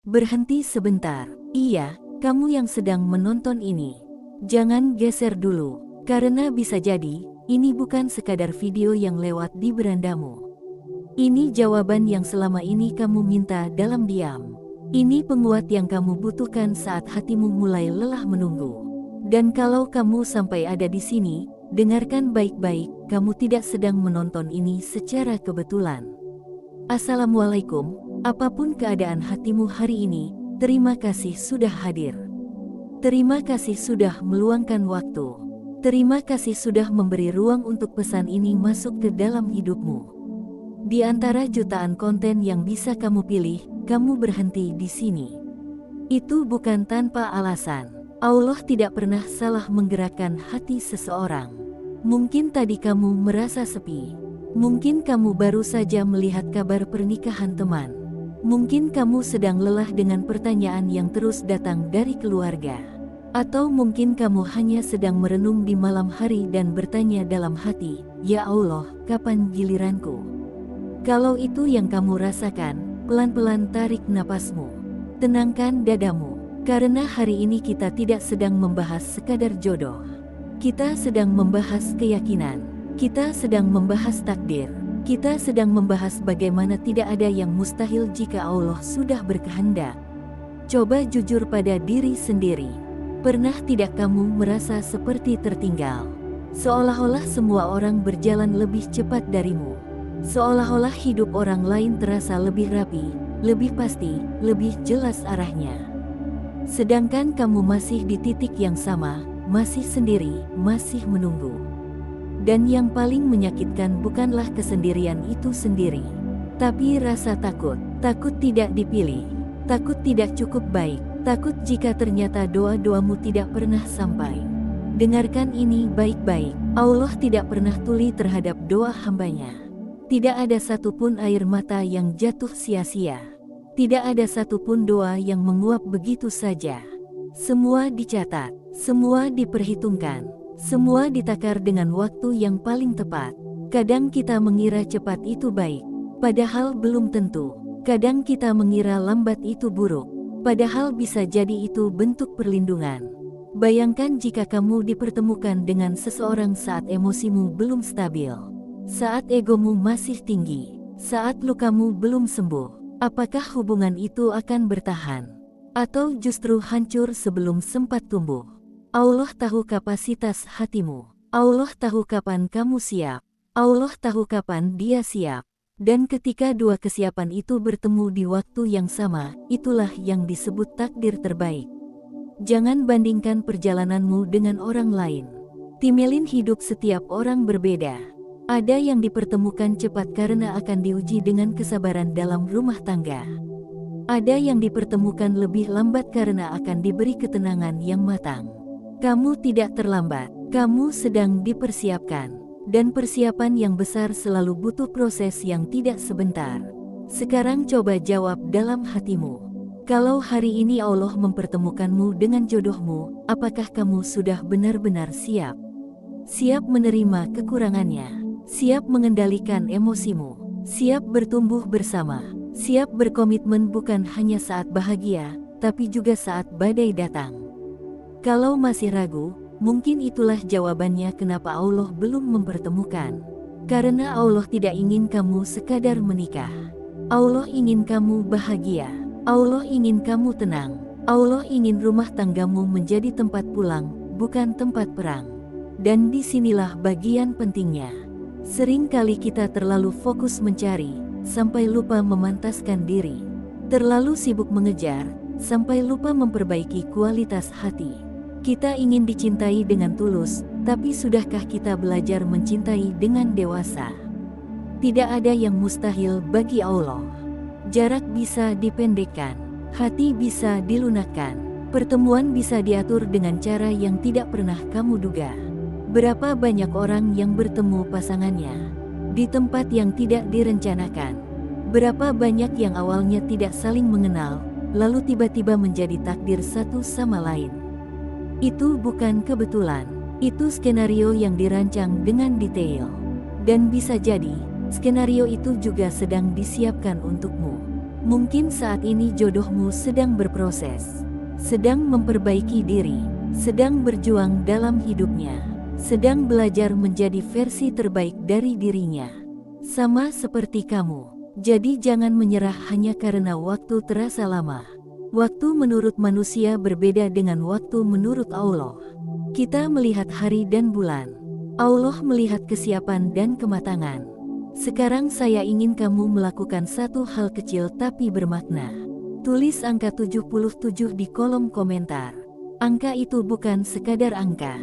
Berhenti sebentar. Iya, kamu yang sedang menonton ini. Jangan geser dulu, karena bisa jadi, ini bukan sekadar video yang lewat di berandamu. Ini jawaban yang selama ini kamu minta dalam diam. Ini penguat yang kamu butuhkan saat hatimu mulai lelah menunggu. Dan kalau kamu sampai ada di sini, dengarkan baik-baik, kamu tidak sedang menonton ini secara kebetulan. Assalamualaikum, apapun keadaan hatimu hari ini, terima kasih sudah hadir. Terima kasih sudah meluangkan waktu. Terima kasih sudah memberi ruang untuk pesan ini masuk ke dalam hidupmu. Di antara jutaan konten yang bisa kamu pilih, kamu berhenti di sini. Itu bukan tanpa alasan. Allah tidak pernah salah menggerakkan hati seseorang. Mungkin tadi kamu merasa sepi. Mungkin kamu baru saja melihat kabar pernikahan teman. Mungkin kamu sedang lelah dengan pertanyaan yang terus datang dari keluarga. Atau mungkin kamu hanya sedang merenung di malam hari dan bertanya dalam hati, "Ya Allah, kapan giliranku?" Kalau itu yang kamu rasakan, pelan-pelan tarik napasmu. Tenangkan dadamu, karena hari ini kita tidak sedang membahas sekadar jodoh. Kita sedang membahas keyakinan. Kita sedang membahas takdir. Kita sedang membahas bagaimana tidak ada yang mustahil jika Allah sudah berkehendak. Coba jujur pada diri sendiri. Pernah tidak kamu merasa seperti tertinggal? Seolah-olah semua orang berjalan lebih cepat darimu. Seolah-olah hidup orang lain terasa lebih rapi, lebih pasti, lebih jelas arahnya. Sedangkan kamu masih di titik yang sama, masih sendiri, masih menunggu. Dan yang paling menyakitkan bukanlah kesendirian itu sendiri, tapi rasa takut. Takut tidak dipilih, takut tidak cukup baik, takut jika ternyata doa-doamu tidak pernah sampai. Dengarkan ini baik-baik, Allah tidak pernah tuli terhadap doa hambanya. Tidak ada satupun air mata yang jatuh sia-sia. Tidak ada satupun doa yang menguap begitu saja. Semua dicatat, semua diperhitungkan. Semua ditakar dengan waktu yang paling tepat. Kadang kita mengira cepat itu baik, padahal belum tentu. Kadang kita mengira lambat itu buruk, padahal bisa jadi itu bentuk perlindungan. Bayangkan jika kamu dipertemukan dengan seseorang saat emosimu belum stabil, saat egomu masih tinggi, saat lukamu belum sembuh. Apakah hubungan itu akan bertahan? Atau justru hancur sebelum sempat tumbuh? Allah tahu kapasitas hatimu. Allah tahu kapan kamu siap. Allah tahu kapan dia siap. Dan ketika dua kesiapan itu bertemu di waktu yang sama, itulah yang disebut takdir terbaik. Jangan bandingkan perjalananmu dengan orang lain. Timelin hidup setiap orang berbeda. Ada yang dipertemukan cepat karena akan diuji dengan kesabaran dalam rumah tangga. Ada yang dipertemukan lebih lambat karena akan diberi ketenangan yang matang. Kamu tidak terlambat, kamu sedang dipersiapkan. Dan persiapan yang besar selalu butuh proses yang tidak sebentar. Sekarang coba jawab dalam hatimu. Kalau hari ini Allah mempertemukanmu dengan jodohmu, apakah kamu sudah benar-benar siap? Siap menerima kekurangannya, siap mengendalikan emosimu, siap bertumbuh bersama, siap berkomitmen bukan hanya saat bahagia, tapi juga saat badai datang. Kalau masih ragu, mungkin itulah jawabannya kenapa Allah belum mempertemukan. Karena Allah tidak ingin kamu sekadar menikah. Allah ingin kamu bahagia. Allah ingin kamu tenang. Allah ingin rumah tanggamu menjadi tempat pulang, bukan tempat perang. Dan disinilah bagian pentingnya. Seringkali kita terlalu fokus mencari, sampai lupa memantaskan diri. Terlalu sibuk mengejar, sampai lupa memperbaiki kualitas hati. Kita ingin dicintai dengan tulus, tapi sudahkah kita belajar mencintai dengan dewasa? Tidak ada yang mustahil bagi Allah. Jarak bisa dipendekkan, hati bisa dilunakkan, pertemuan bisa diatur dengan cara yang tidak pernah kamu duga. Berapa banyak orang yang bertemu pasangannya di tempat yang tidak direncanakan? Berapa banyak yang awalnya tidak saling mengenal, lalu tiba-tiba menjadi takdir satu sama lain? Itu bukan kebetulan, itu skenario yang dirancang dengan detail. Dan bisa jadi, skenario itu juga sedang disiapkan untukmu. Mungkin saat ini jodohmu sedang berproses, sedang memperbaiki diri, sedang berjuang dalam hidupnya, sedang belajar menjadi versi terbaik dari dirinya. Sama seperti kamu. Jadi jangan menyerah hanya karena waktu terasa lama. Waktu menurut manusia berbeda dengan waktu menurut Allah. Kita melihat hari dan bulan. Allah melihat kesiapan dan kematangan. Sekarang saya ingin kamu melakukan satu hal kecil tapi bermakna. Tulis angka 77 di kolom komentar. Angka itu bukan sekadar angka.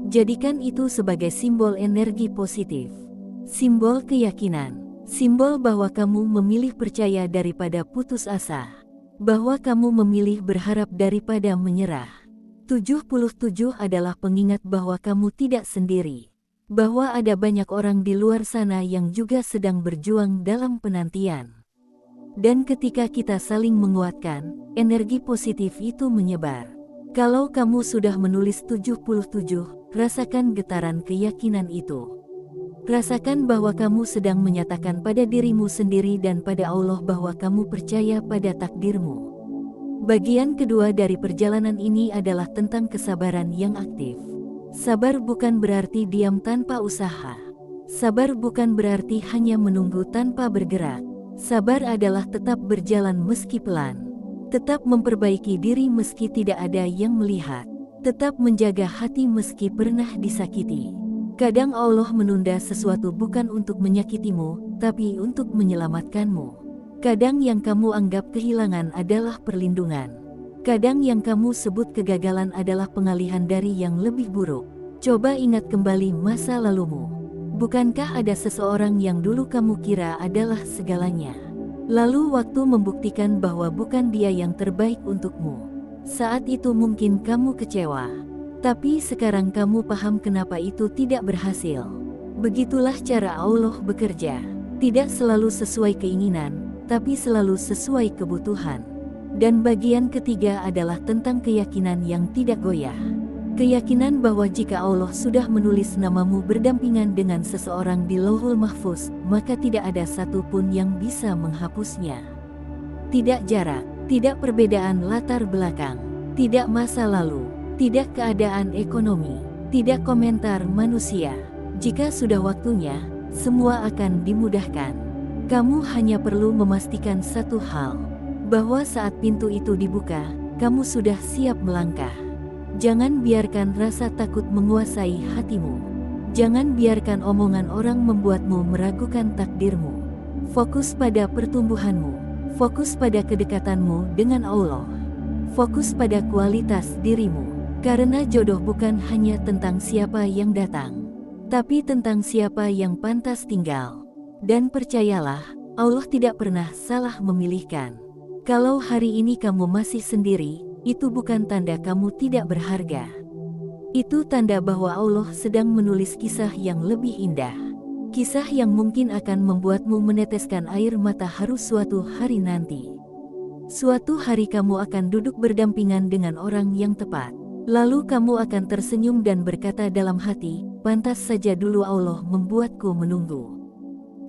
Jadikan itu sebagai simbol energi positif. Simbol keyakinan. Simbol bahwa kamu memilih percaya daripada putus asa. Bahwa kamu memilih berharap daripada menyerah. 77 adalah pengingat bahwa kamu tidak sendiri. Bahwa ada banyak orang di luar sana yang juga sedang berjuang dalam penantian. Dan ketika kita saling menguatkan, energi positif itu menyebar. Kalau kamu sudah menulis 77, rasakan getaran keyakinan itu. Rasakan bahwa kamu sedang menyatakan pada dirimu sendiri dan pada Allah bahwa kamu percaya pada takdirmu. Bagian kedua dari perjalanan ini adalah tentang kesabaran yang aktif. Sabar bukan berarti diam tanpa usaha. Sabar bukan berarti hanya menunggu tanpa bergerak. Sabar adalah tetap berjalan meski pelan. Tetap memperbaiki diri meski tidak ada yang melihat. Tetap menjaga hati meski pernah disakiti. Kadang Allah menunda sesuatu bukan untuk menyakitimu, tapi untuk menyelamatkanmu. Kadang yang kamu anggap kehilangan adalah perlindungan. Kadang yang kamu sebut kegagalan adalah pengalihan dari yang lebih buruk. Coba ingat kembali masa lalumu. Bukankah ada seseorang yang dulu kamu kira adalah segalanya? Lalu waktu membuktikan bahwa bukan dia yang terbaik untukmu. Saat itu mungkin kamu kecewa. Tapi sekarang kamu paham kenapa itu tidak berhasil. Begitulah cara Allah bekerja. Tidak selalu sesuai keinginan, tapi selalu sesuai kebutuhan. Dan bagian ketiga adalah tentang keyakinan yang tidak goyah. Keyakinan bahwa jika Allah sudah menulis namamu berdampingan dengan seseorang di Lauhul Mahfuz, maka tidak ada satupun yang bisa menghapusnya. Tidak jarak, tidak perbedaan latar belakang, tidak masa lalu, tidak keadaan ekonomi, tidak komentar manusia. Jika sudah waktunya, semua akan dimudahkan. Kamu hanya perlu memastikan satu hal. Bahwa saat pintu itu dibuka, kamu sudah siap melangkah. Jangan biarkan rasa takut menguasai hatimu. Jangan biarkan omongan orang membuatmu meragukan takdirmu. Fokus pada pertumbuhanmu. Fokus pada kedekatanmu dengan Allah. Fokus pada kualitas dirimu. Karena jodoh bukan hanya tentang siapa yang datang, tapi tentang siapa yang pantas tinggal. Dan percayalah, Allah tidak pernah salah memilihkan. Kalau hari ini kamu masih sendiri, itu bukan tanda kamu tidak berharga. Itu tanda bahwa Allah sedang menulis kisah yang lebih indah. Kisah yang mungkin akan membuatmu meneteskan air mata haru suatu hari nanti. Suatu hari kamu akan duduk berdampingan dengan orang yang tepat. Lalu kamu akan tersenyum dan berkata dalam hati, pantas saja dulu Allah membuatku menunggu.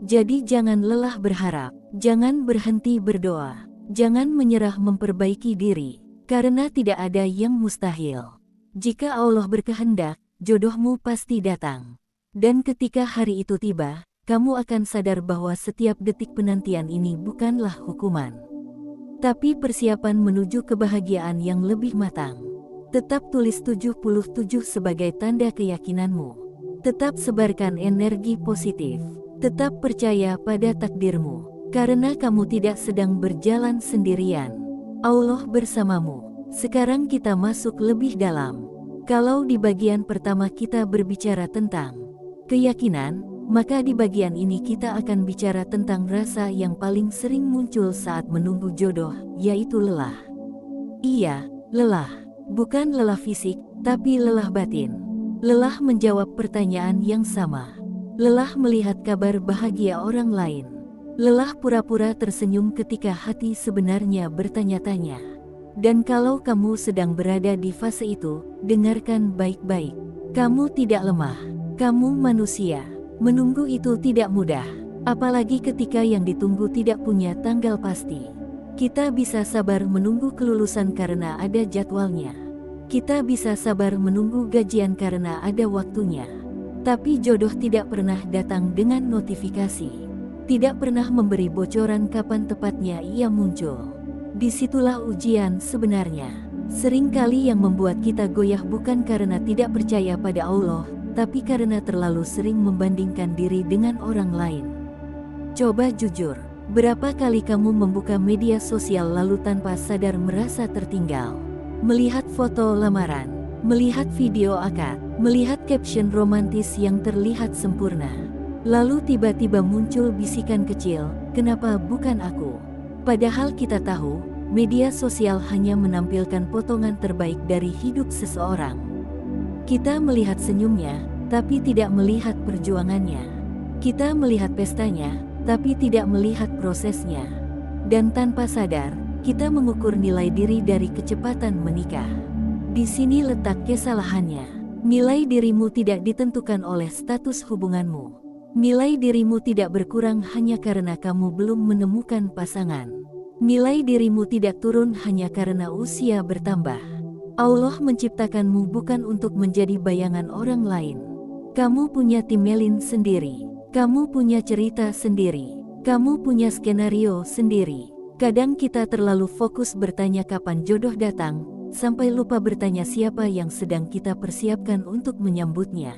Jadi jangan lelah berharap, jangan berhenti berdoa. Jangan menyerah memperbaiki diri, karena tidak ada yang mustahil. Jika Allah berkehendak, jodohmu pasti datang. Dan ketika hari itu tiba, kamu akan sadar bahwa setiap detik penantian ini bukanlah hukuman, tapi persiapan menuju kebahagiaan yang lebih matang. Tetap tulis 77 sebagai tanda keyakinanmu. Tetap sebarkan energi positif. Tetap percaya pada takdirmu. Karena kamu tidak sedang berjalan sendirian. Allah bersamamu. Sekarang kita masuk lebih dalam. Kalau di bagian pertama kita berbicara tentang keyakinan, maka di bagian ini kita akan bicara tentang rasa yang paling sering muncul saat menunggu jodoh, yaitu lelah. Iya, lelah. Bukan lelah fisik, tapi lelah batin. Lelah menjawab pertanyaan yang sama. Lelah melihat kabar bahagia orang lain. Lelah pura-pura tersenyum ketika hati sebenarnya bertanya-tanya. Dan kalau kamu sedang berada di fase itu, dengarkan baik-baik. Kamu tidak lemah. Kamu manusia. Menunggu itu tidak mudah. Apalagi ketika yang ditunggu tidak punya tanggal pasti. Kita bisa sabar menunggu kelulusan karena ada jadwalnya. Kita bisa sabar menunggu gajian karena ada waktunya. Tapi jodoh tidak pernah datang dengan notifikasi. Tidak pernah memberi bocoran kapan tepatnya ia muncul. Disitulah ujian sebenarnya. Seringkali yang membuat kita goyah bukan karena tidak percaya pada Allah, tapi karena terlalu sering membandingkan diri dengan orang lain. Coba jujur, berapa kali kamu membuka media sosial lalu tanpa sadar merasa tertinggal? Melihat foto lamaran, melihat video akad, melihat caption romantis yang terlihat sempurna. Lalu tiba-tiba muncul bisikan kecil, "Kenapa bukan aku?" Padahal kita tahu, media sosial hanya menampilkan potongan terbaik dari hidup seseorang. Kita melihat senyumnya, tapi tidak melihat perjuangannya. Kita melihat pestanya, tapi tidak melihat prosesnya. Dan tanpa sadar, kita mengukur nilai diri dari kecepatan menikah. Di sini letak kesalahannya. Nilai dirimu tidak ditentukan oleh status hubunganmu. Nilai dirimu tidak berkurang hanya karena kamu belum menemukan pasangan. Nilai dirimu tidak turun hanya karena usia bertambah. Allah menciptakanmu bukan untuk menjadi bayangan orang lain. Kamu punya timeline sendiri. Kamu punya cerita sendiri. Kamu punya skenario sendiri. Kadang kita terlalu fokus bertanya kapan jodoh datang, sampai lupa bertanya siapa yang sedang kita persiapkan untuk menyambutnya.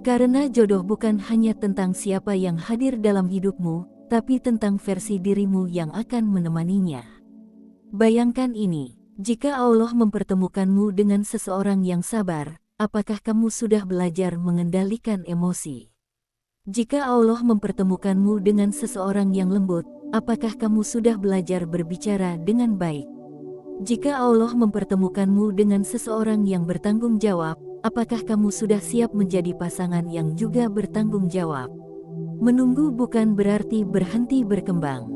Karena jodoh bukan hanya tentang siapa yang hadir dalam hidupmu, tapi tentang versi dirimu yang akan menemaninya. Bayangkan ini, jika Allah mempertemukanmu dengan seseorang yang sabar, apakah kamu sudah belajar mengendalikan emosi? Jika Allah mempertemukanmu dengan seseorang yang lembut, apakah kamu sudah belajar berbicara dengan baik? Jika Allah mempertemukanmu dengan seseorang yang bertanggung jawab, apakah kamu sudah siap menjadi pasangan yang juga bertanggung jawab? Menunggu bukan berarti berhenti berkembang.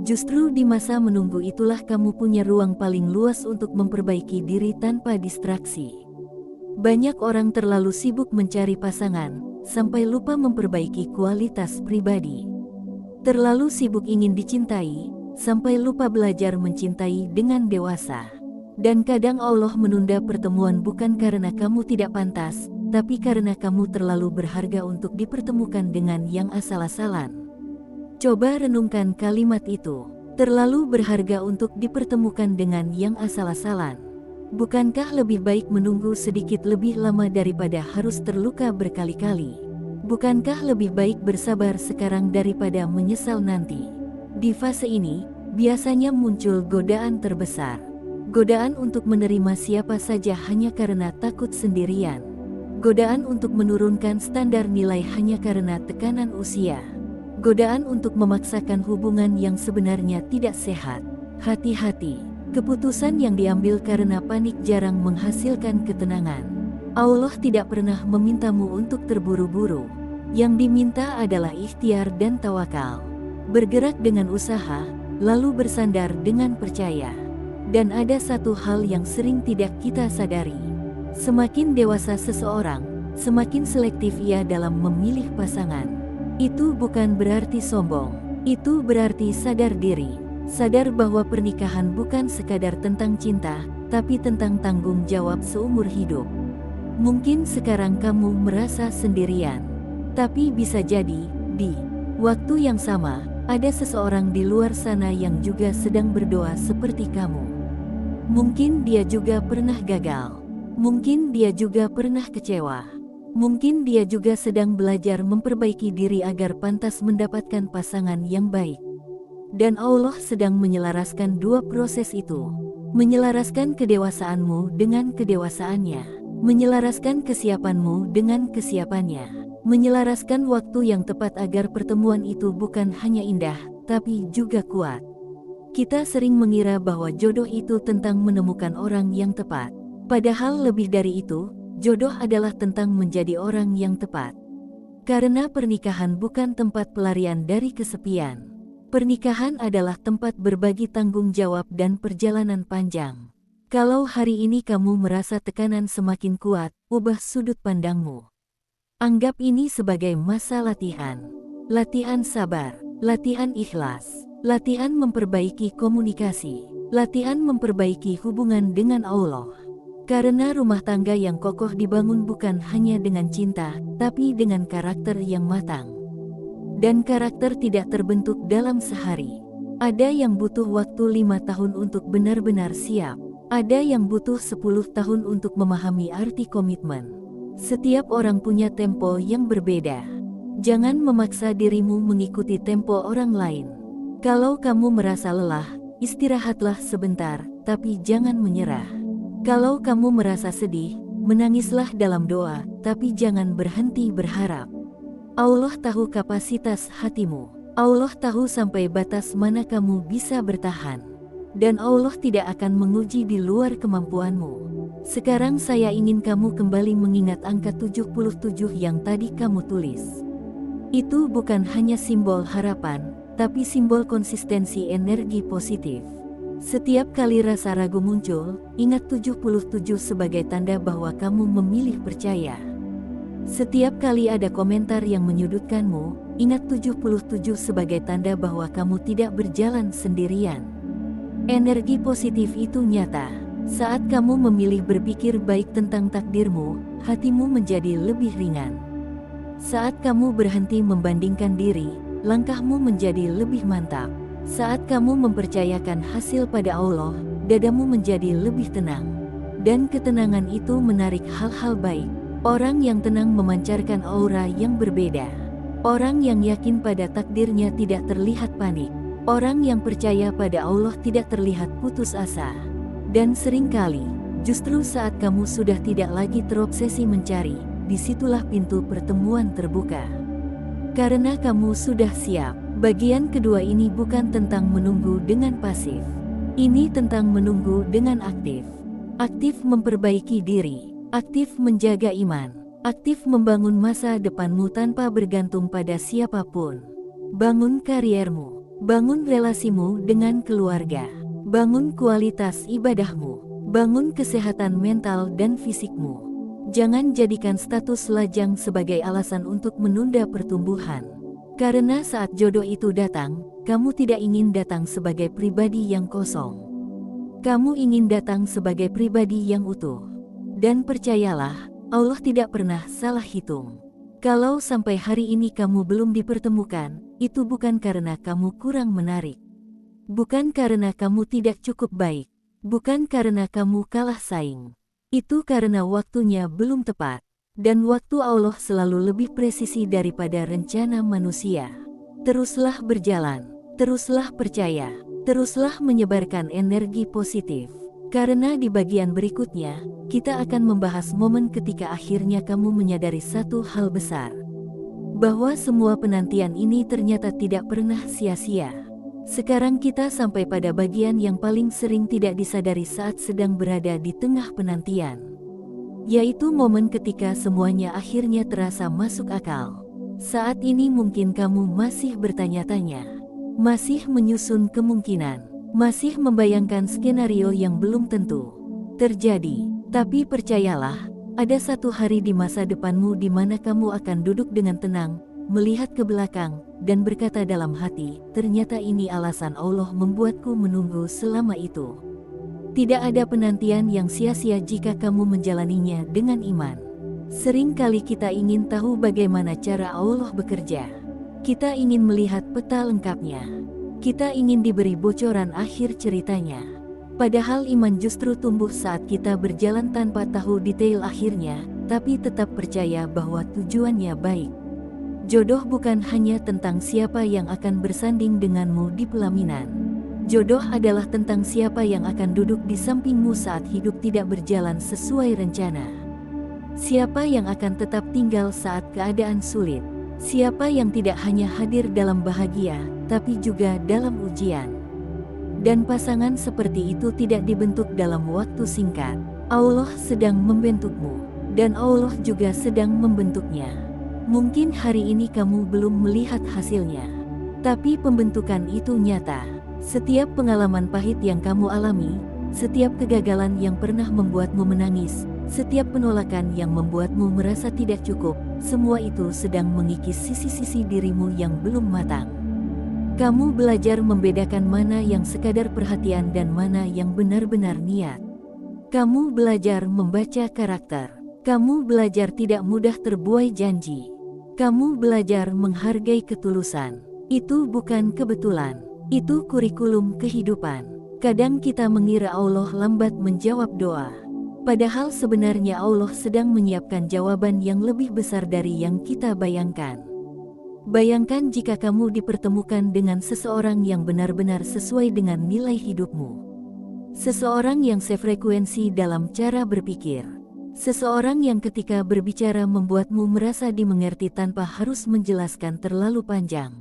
Justru di masa menunggu itulah kamu punya ruang paling luas untuk memperbaiki diri tanpa distraksi. Banyak orang terlalu sibuk mencari pasangan, sampai lupa memperbaiki kualitas pribadi. Terlalu sibuk ingin dicintai, sampai lupa belajar mencintai dengan dewasa. Dan kadang Allah menunda pertemuan bukan karena kamu tidak pantas, tapi karena kamu terlalu berharga untuk dipertemukan dengan yang asal-asalan. Coba renungkan kalimat itu, terlalu berharga untuk dipertemukan dengan yang asal-asalan. Bukankah lebih baik menunggu sedikit lebih lama daripada harus terluka berkali-kali? Bukankah lebih baik bersabar sekarang daripada menyesal nanti? Di fase ini, biasanya muncul godaan terbesar. Godaan untuk menerima siapa saja hanya karena takut sendirian. Godaan untuk menurunkan standar nilai hanya karena tekanan usia. Godaan untuk memaksakan hubungan yang sebenarnya tidak sehat. Hati-hati, keputusan yang diambil karena panik jarang menghasilkan ketenangan. Allah tidak pernah memintamu untuk terburu-buru. Yang diminta adalah ikhtiar dan tawakal. Bergerak dengan usaha, lalu bersandar dengan percaya. Dan ada satu hal yang sering tidak kita sadari. Semakin dewasa seseorang, semakin selektif ia dalam memilih pasangan. Itu bukan berarti sombong, itu berarti sadar diri. Sadar bahwa pernikahan bukan sekadar tentang cinta, tapi tentang tanggung jawab seumur hidup. Mungkin sekarang kamu merasa sendirian, tapi bisa jadi, di waktu yang sama, ada seseorang di luar sana yang juga sedang berdoa seperti kamu. Mungkin dia juga pernah gagal. Mungkin dia juga pernah kecewa. Mungkin dia juga sedang belajar memperbaiki diri agar pantas mendapatkan pasangan yang baik. Dan Allah sedang menyelaraskan dua proses itu. Menyelaraskan kedewasaanmu dengan kedewasaannya. Menyelaraskan kesiapanmu dengan kesiapannya. Menyelaraskan waktu yang tepat agar pertemuan itu bukan hanya indah, tapi juga kuat. Kita sering mengira bahwa jodoh itu tentang menemukan orang yang tepat. Padahal lebih dari itu, jodoh adalah tentang menjadi orang yang tepat. Karena pernikahan bukan tempat pelarian dari kesepian. Pernikahan adalah tempat berbagi tanggung jawab dan perjalanan panjang. Kalau hari ini kamu merasa tekanan semakin kuat, ubah sudut pandangmu. Anggap ini sebagai masa latihan. Latihan sabar, latihan ikhlas. Latihan memperbaiki komunikasi. Latihan memperbaiki hubungan dengan Allah. Karena rumah tangga yang kokoh dibangun bukan hanya dengan cinta, tapi dengan karakter yang matang. Dan karakter tidak terbentuk dalam sehari. Ada yang butuh waktu 5 tahun untuk benar-benar siap. Ada yang butuh 10 tahun untuk memahami arti komitmen. Setiap orang punya tempo yang berbeda. Jangan memaksa dirimu mengikuti tempo orang lain. Kalau kamu merasa lelah, istirahatlah sebentar, tapi jangan menyerah. Kalau kamu merasa sedih, menangislah dalam doa, tapi jangan berhenti berharap. Allah tahu kapasitas hatimu. Allah tahu sampai batas mana kamu bisa bertahan. Dan Allah tidak akan menguji di luar kemampuanmu. Sekarang saya ingin kamu kembali mengingat angka 77 yang tadi kamu tulis. Itu bukan hanya simbol harapan, tapi simbol konsistensi energi positif. Setiap kali rasa ragu muncul, ingat 77 sebagai tanda bahwa kamu memilih percaya. Setiap kali ada komentar yang menyudutkanmu, ingat 77 sebagai tanda bahwa kamu tidak berjalan sendirian. Energi positif itu nyata. Saat kamu memilih berpikir baik tentang takdirmu, hatimu menjadi lebih ringan. Saat kamu berhenti membandingkan diri, langkahmu menjadi lebih mantap. Saat kamu mempercayakan hasil pada Allah, dadamu menjadi lebih tenang. Dan ketenangan itu menarik hal-hal baik. Orang yang tenang memancarkan aura yang berbeda. Orang yang yakin pada takdirnya tidak terlihat panik. Orang yang percaya pada Allah tidak terlihat putus asa. Dan seringkali, justru saat kamu sudah tidak lagi terobsesi mencari, disitulah pintu pertemuan terbuka. Karena kamu sudah siap. Bagian kedua ini bukan tentang menunggu dengan pasif. Ini tentang menunggu dengan aktif. Aktif memperbaiki diri. Aktif menjaga iman. Aktif membangun masa depanmu tanpa bergantung pada siapapun. Bangun kariermu. Bangun relasimu dengan keluarga. Bangun kualitas ibadahmu. Bangun kesehatan mental dan fisikmu. Jangan jadikan status lajang sebagai alasan untuk menunda pertumbuhan. Karena saat jodoh itu datang, kamu tidak ingin datang sebagai pribadi yang kosong. Kamu ingin datang sebagai pribadi yang utuh. Dan percayalah, Allah tidak pernah salah hitung. Kalau sampai hari ini kamu belum dipertemukan, itu bukan karena kamu kurang menarik. Bukan karena kamu tidak cukup baik. Bukan karena kamu kalah saing. Itu karena waktunya belum tepat. Dan waktu Allah selalu lebih presisi daripada rencana manusia. Teruslah berjalan, teruslah percaya, teruslah menyebarkan energi positif. Karena di bagian berikutnya, kita akan membahas momen ketika akhirnya kamu menyadari satu hal besar. Bahwa semua penantian ini ternyata tidak pernah sia-sia. Sekarang kita sampai pada bagian yang paling sering tidak disadari saat sedang berada di tengah penantian. Yaitu momen ketika semuanya akhirnya terasa masuk akal. Saat ini mungkin kamu masih bertanya-tanya, masih menyusun kemungkinan, masih membayangkan skenario yang belum tentu terjadi. Tapi percayalah, ada satu hari di masa depanmu di mana kamu akan duduk dengan tenang, melihat ke belakang, dan berkata dalam hati, ternyata ini alasan Allah membuatku menunggu selama itu. Tidak ada penantian yang sia-sia jika kamu menjalaninya dengan iman. Sering kali kita ingin tahu bagaimana cara Allah bekerja. Kita ingin melihat peta lengkapnya. Kita ingin diberi bocoran akhir ceritanya. Padahal iman justru tumbuh saat kita berjalan tanpa tahu detail akhirnya, tapi tetap percaya bahwa tujuannya baik. Jodoh bukan hanya tentang siapa yang akan bersanding denganmu di pelaminan. Jodoh adalah tentang siapa yang akan duduk di sampingmu saat hidup tidak berjalan sesuai rencana. Siapa yang akan tetap tinggal saat keadaan sulit. Siapa yang tidak hanya hadir dalam bahagia, tapi juga dalam ujian. Dan pasangan seperti itu tidak dibentuk dalam waktu singkat. Allah sedang membentukmu, dan Allah juga sedang membentuknya. Mungkin hari ini kamu belum melihat hasilnya, tapi pembentukan itu nyata. Setiap pengalaman pahit yang kamu alami, setiap kegagalan yang pernah membuatmu menangis, setiap penolakan yang membuatmu merasa tidak cukup, semua itu sedang mengikis sisi-sisi dirimu yang belum matang. Kamu belajar membedakan mana yang sekadar perhatian dan mana yang benar-benar niat. Kamu belajar membaca karakter. Kamu belajar tidak mudah terbuai janji. Kamu belajar menghargai ketulusan. Itu bukan kebetulan. Itu kurikulum kehidupan. Kadang kita mengira Allah lambat menjawab doa. Padahal sebenarnya Allah sedang menyiapkan jawaban yang lebih besar dari yang kita bayangkan. Bayangkan jika kamu dipertemukan dengan seseorang yang benar-benar sesuai dengan nilai hidupmu. Seseorang yang sefrekuensi dalam cara berpikir. Seseorang yang ketika berbicara membuatmu merasa dimengerti tanpa harus menjelaskan terlalu panjang.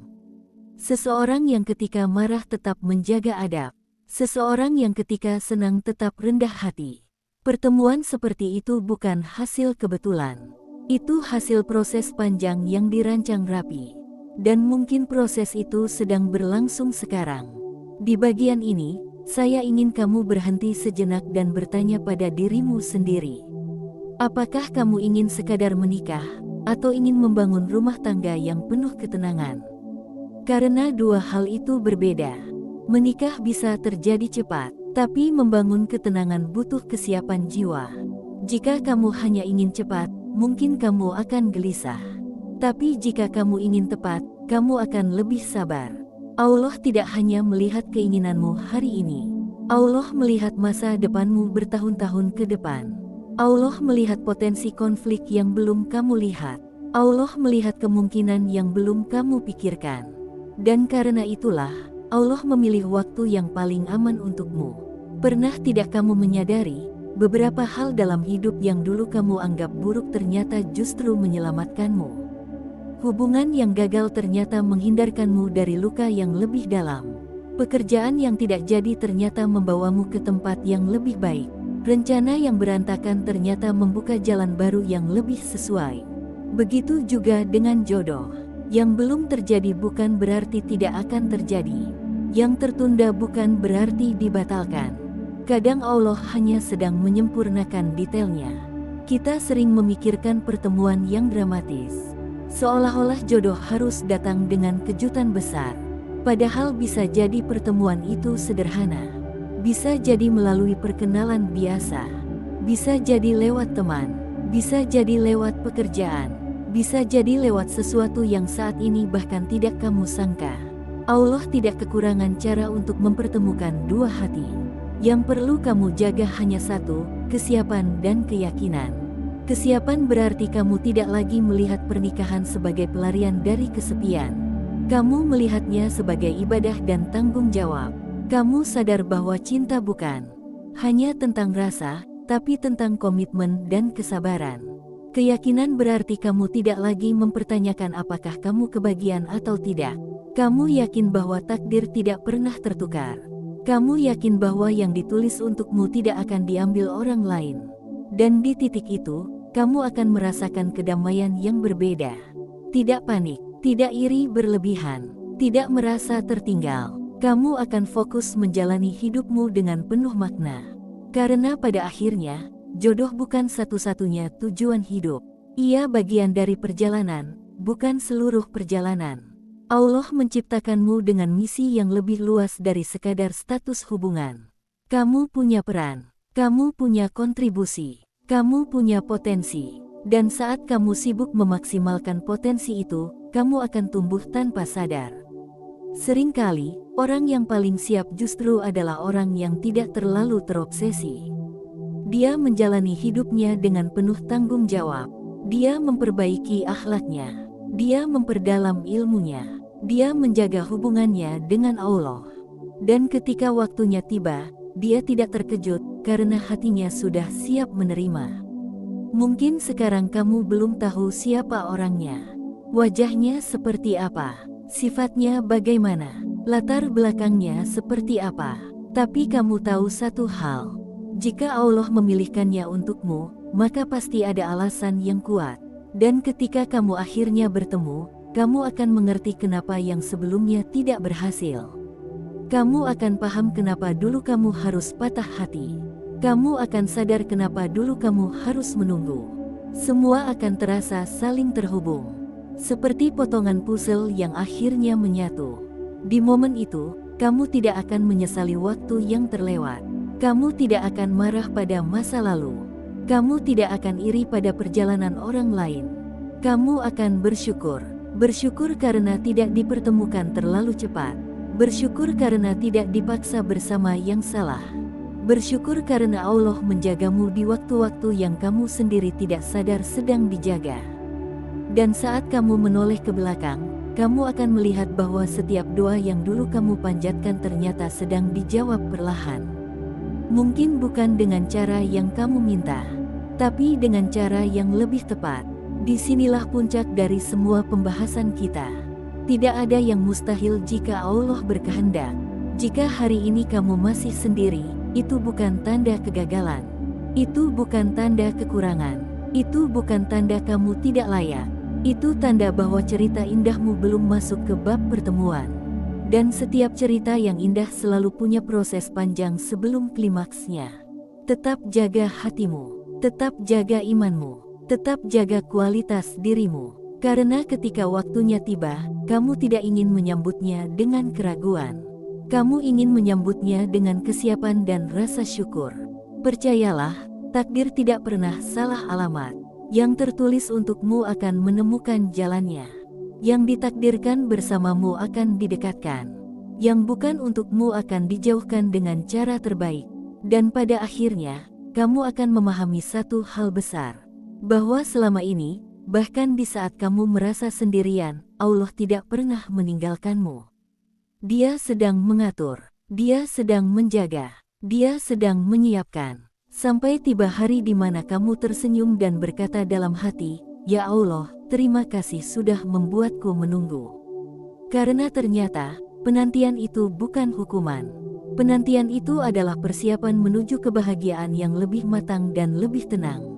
Seseorang yang ketika marah tetap menjaga adab. Seseorang yang ketika senang tetap rendah hati. Pertemuan seperti itu bukan hasil kebetulan. Itu hasil proses panjang yang dirancang rapi. Dan mungkin proses itu sedang berlangsung sekarang. Di bagian ini, saya ingin kamu berhenti sejenak dan bertanya pada dirimu sendiri. Apakah kamu ingin sekadar menikah, atau ingin membangun rumah tangga yang penuh ketenangan? Karena dua hal itu berbeda. Menikah bisa terjadi cepat, tapi membangun ketenangan butuh kesiapan jiwa. Jika kamu hanya ingin cepat, mungkin kamu akan gelisah. Tapi jika kamu ingin tepat, kamu akan lebih sabar. Allah tidak hanya melihat keinginanmu hari ini. Allah melihat masa depanmu bertahun-tahun ke depan. Allah melihat potensi konflik yang belum kamu lihat. Allah melihat kemungkinan yang belum kamu pikirkan. Dan karena itulah, Allah memilih waktu yang paling aman untukmu. Pernah tidak kamu menyadari, beberapa hal dalam hidup yang dulu kamu anggap buruk ternyata justru menyelamatkanmu. Hubungan yang gagal ternyata menghindarkanmu dari luka yang lebih dalam. Pekerjaan yang tidak jadi ternyata membawamu ke tempat yang lebih baik. Rencana yang berantakan ternyata membuka jalan baru yang lebih sesuai. Begitu juga dengan jodoh. Yang belum terjadi bukan berarti tidak akan terjadi. Yang tertunda bukan berarti dibatalkan. Kadang Allah hanya sedang menyempurnakan detailnya. Kita sering memikirkan pertemuan yang dramatis. Seolah-olah jodoh harus datang dengan kejutan besar. Padahal bisa jadi pertemuan itu sederhana. Bisa jadi melalui perkenalan biasa. Bisa jadi lewat teman. Bisa jadi lewat pekerjaan. Bisa jadi lewat sesuatu yang saat ini bahkan tidak kamu sangka. Allah tidak kekurangan cara untuk mempertemukan dua hati. Yang perlu kamu jaga hanya satu, kesiapan dan keyakinan. Kesiapan berarti kamu tidak lagi melihat pernikahan sebagai pelarian dari kesepian. Kamu melihatnya sebagai ibadah dan tanggung jawab. Kamu sadar bahwa cinta bukan hanya tentang rasa, tapi tentang komitmen dan kesabaran. Keyakinan berarti kamu tidak lagi mempertanyakan apakah kamu kebagian atau tidak. Kamu yakin bahwa takdir tidak pernah tertukar. Kamu yakin bahwa yang ditulis untukmu tidak akan diambil orang lain. Dan di titik itu, kamu akan merasakan kedamaian yang berbeda. Tidak panik, tidak iri berlebihan, tidak merasa tertinggal. Kamu akan fokus menjalani hidupmu dengan penuh makna. Karena pada akhirnya, jodoh bukan satu-satunya tujuan hidup. Ia bagian dari perjalanan, bukan seluruh perjalanan. Allah menciptakanmu dengan misi yang lebih luas dari sekadar status hubungan. Kamu punya peran, kamu punya kontribusi, kamu punya potensi. Dan saat kamu sibuk memaksimalkan potensi itu, kamu akan tumbuh tanpa sadar. Seringkali, orang yang paling siap justru adalah orang yang tidak terlalu terobsesi. Dia menjalani hidupnya dengan penuh tanggung jawab. Dia memperbaiki akhlaknya. Dia memperdalam ilmunya. Dia menjaga hubungannya dengan Allah. Dan ketika waktunya tiba, dia tidak terkejut karena hatinya sudah siap menerima. Mungkin sekarang kamu belum tahu siapa orangnya. Wajahnya seperti apa? Sifatnya bagaimana? Latar belakangnya seperti apa? Tapi kamu tahu satu hal. Jika Allah memilihkannya untukmu, maka pasti ada alasan yang kuat. Dan ketika kamu akhirnya bertemu, kamu akan mengerti kenapa yang sebelumnya tidak berhasil. Kamu akan paham kenapa dulu kamu harus patah hati. Kamu akan sadar kenapa dulu kamu harus menunggu. Semua akan terasa saling terhubung. Seperti potongan puzzle yang akhirnya menyatu. Di momen itu, kamu tidak akan menyesali waktu yang terlewat. Kamu tidak akan marah pada masa lalu. Kamu tidak akan iri pada perjalanan orang lain. Kamu akan bersyukur. Bersyukur karena tidak dipertemukan terlalu cepat. Bersyukur karena tidak dipaksa bersama yang salah. Bersyukur karena Allah menjagamu di waktu-waktu yang kamu sendiri tidak sadar sedang dijaga. Dan saat kamu menoleh ke belakang, kamu akan melihat bahwa setiap doa yang dulu kamu panjatkan ternyata sedang dijawab perlahan. Mungkin bukan dengan cara yang kamu minta, tapi dengan cara yang lebih tepat. Disinilah puncak dari semua pembahasan kita. Tidak ada yang mustahil jika Allah berkehendak. Jika hari ini kamu masih sendiri, itu bukan tanda kegagalan. Itu bukan tanda kekurangan. Itu bukan tanda kamu tidak layak. Itu tanda bahwa cerita indahmu belum masuk ke bab pertemuan. Dan setiap cerita yang indah selalu punya proses panjang sebelum klimaksnya. Tetap jaga hatimu, tetap jaga imanmu, tetap jaga kualitas dirimu. Karena ketika waktunya tiba, kamu tidak ingin menyambutnya dengan keraguan. Kamu ingin menyambutnya dengan kesiapan dan rasa syukur. Percayalah, takdir tidak pernah salah alamat. Yang tertulis untukmu akan menemukan jalannya. Yang ditakdirkan bersamamu akan didekatkan. Yang bukan untukmu akan dijauhkan dengan cara terbaik. Dan pada akhirnya, kamu akan memahami satu hal besar. Bahwa selama ini, bahkan di saat kamu merasa sendirian, Allah tidak pernah meninggalkanmu. Dia sedang mengatur. Dia sedang menjaga. Dia sedang menyiapkan. Sampai tiba hari di mana kamu tersenyum dan berkata dalam hati, "Ya Allah, terima kasih sudah membuatku menunggu." Karena ternyata, penantian itu bukan hukuman. Penantian itu adalah persiapan menuju kebahagiaan yang lebih matang dan lebih tenang.